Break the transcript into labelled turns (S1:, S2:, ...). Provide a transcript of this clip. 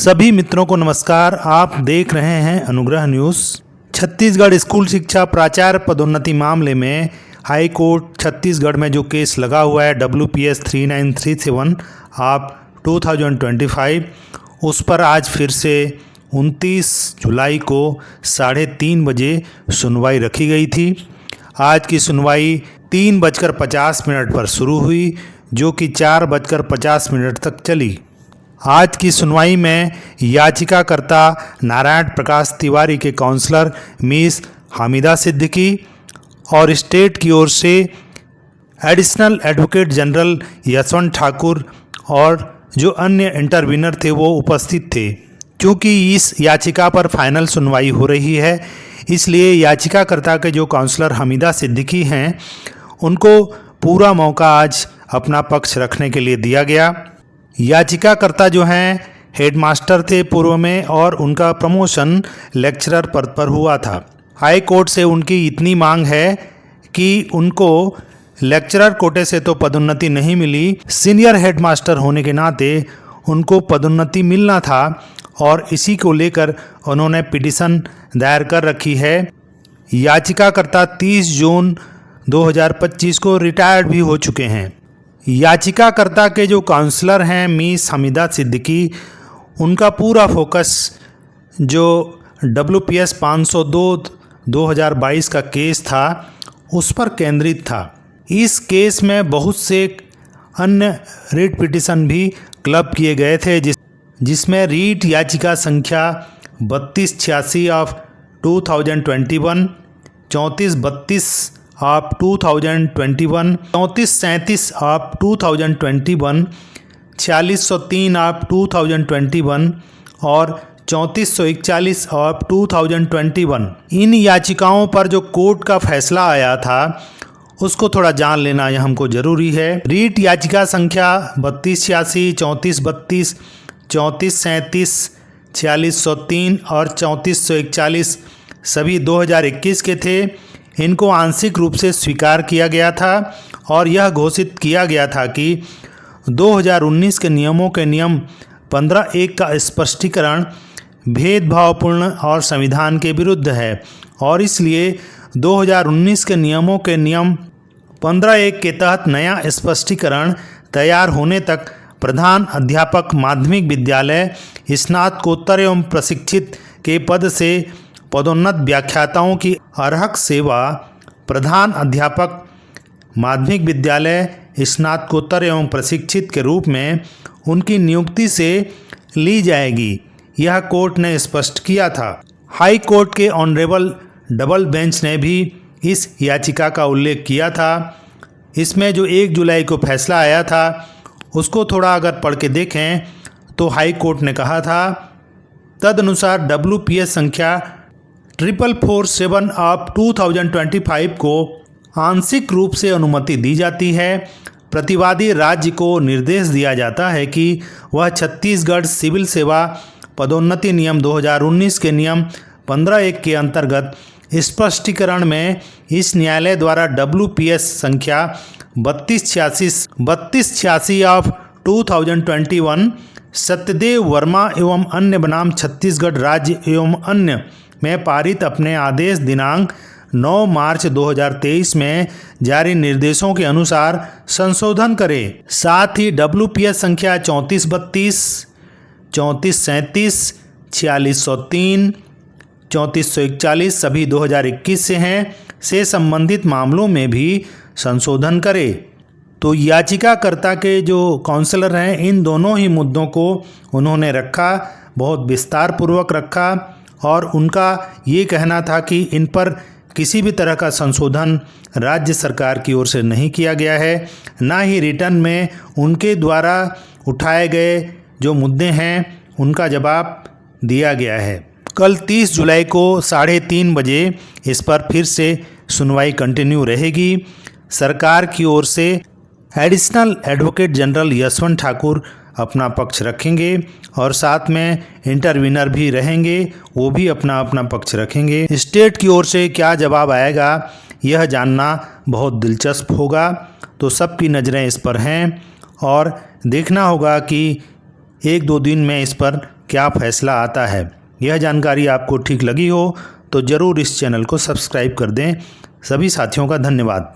S1: सभी मित्रों को नमस्कार। आप देख रहे हैं अनुग्रह न्यूज़। छत्तीसगढ़ स्कूल शिक्षा प्राचार्य पदोन्नति मामले में हाई कोर्ट छत्तीसगढ़ में जो केस लगा हुआ है WPS 3937 ऑफ 2025, उस पर आज फिर से 29 जुलाई को 3:30 बजे सुनवाई रखी गई थी। आज की सुनवाई 3:50 पर शुरू हुई, जो कि 4:50 तक चली। आज की सुनवाई में याचिकाकर्ता नारायण प्रकाश तिवारी के काउंसलर मिस हामिदा सिद्दीकी और स्टेट की ओर से additional advocate general Yashwant Thakur और जो अन्य इंटरवीनर थे वो उपस्थित थे। क्योंकि इस याचिका पर फाइनल सुनवाई हो रही है, इसलिए याचिकाकर्ता के जो काउंसलर हामिदा सिद्दीकी हैं उनको पूरा मौका आज अपना पक्ष रखने के लिए दिया गया। याचिकाकर्ता जो हैं हेडमास्टर थे पूर्व में और उनका प्रमोशन लेक्चरर पद पर हुआ था। हाई कोर्ट से उनकी इतनी मांग है कि उनको लेक्चरर कोटे से तो पदोन्नति नहीं मिली, सीनियर हेडमास्टर होने के नाते उनको पदोन्नति मिलना था और इसी को लेकर उन्होंने पिटीशन दायर कर रखी है। याचिकाकर्ता 30 जून 2025 को रिटायर्ड भी हो चुके हैं। याचिकाकर्ता के जो काउंसलर हैं मिस हामिदा सिद्दीकी, उनका पूरा फोकस जो WPS 502/2022 का केस था उस पर केंद्रित था। इस केस में बहुत से अन्य रिट पिटीशन भी क्लब किए गए थे, जिसमें रीट याचिका संख्या 3286 ऑफ 2021, 3432 ऑफ 2021, 3437 ऑफ 2021, 4603 ऑफ 2021 और 3441 ऑफ 2021। इन याचिकाओं पर जो कोर्ट का फैसला आया था उसको थोड़ा जान लेना यह हमको जरूरी है। रीट याचिका संख्या 3286, 3432, 3437, 4603 और 3441 सभी 2021 के थे। इनको आंशिक रूप से स्वीकार किया गया था और यह घोषित किया गया था कि 2019 के नियमों के नियम 15(1) का स्पष्टीकरण भेदभावपूर्ण और संविधान के विरुद्ध है और इसलिए 2019 के नियमों के नियम 15(1) के तहत नया स्पष्टीकरण तैयार होने तक प्रधान अध्यापक माध्यमिक विद्यालय स्नातकोत्तर एवं प्रशिक्षित के पद से पदोन्नत व्याख्याताओं की अर्हक सेवा प्रधान अध्यापक माध्यमिक विद्यालय स्नातकोत्तर एवं प्रशिक्षित के रूप में उनकी नियुक्ति से ली जाएगी, यह कोर्ट ने स्पष्ट किया था। हाई कोर्ट के ऑनरेबल डबल बेंच ने भी इस याचिका का उल्लेख किया था। इसमें जो 1 जुलाई को फैसला आया था उसको थोड़ा अगर पढ़ के देखें तो हाई कोर्ट ने कहा था, तदनुसार WPS संख्या 4447 ऑफ 2025 को आंशिक रूप से अनुमति दी जाती है। प्रतिवादी राज्य को निर्देश दिया जाता है कि वह छत्तीसगढ़ सिविल सेवा पदोन्नति नियम 2019 के नियम 15(1) के अंतर्गत स्पष्टीकरण में इस न्यायालय द्वारा WPS संख्या 3286 ऑफ 2021 सत्यदेव वर्मा एवं अन्य बनाम छत्तीसगढ़ राज्य एवं अन्य में पारित अपने आदेश दिनांक 9 मार्च 2023 में जारी निर्देशों के अनुसार संशोधन करें। साथ ही WPS संख्या 3432, 3437, 4603, 3441 सभी 2021 से हैं से संबंधित मामलों में भी संशोधन करे। तो याचिकाकर्ता के जो काउंसलर हैं इन दोनों ही मुद्दों को उन्होंने रखा, बहुत विस्तार पूर्वक रखा और उनका ये कहना था कि इन पर किसी भी तरह का संशोधन राज्य सरकार की ओर से नहीं किया गया है, ना ही रिटर्न में उनके द्वारा उठाए गए जो मुद्दे हैं उनका जवाब दिया गया है। कल 30 जुलाई को 3:30 बजे इस पर फिर से सुनवाई कंटिन्यू रहेगी। सरकार की ओर से additional advocate general Yashwant Thakur अपना पक्ष रखेंगे और साथ में इंटरवीनर भी रहेंगे, वो भी अपना अपना पक्ष रखेंगे। स्टेट की ओर से क्या जवाब आएगा यह जानना बहुत दिलचस्प होगा। तो सबकी नज़रें इस पर हैं और देखना होगा कि 1-2 दिन में इस पर क्या फैसला आता है। यह जानकारी आपको ठीक लगी हो तो ज़रूर इस चैनल को सब्सक्राइब कर दें। सभी साथियों का धन्यवाद।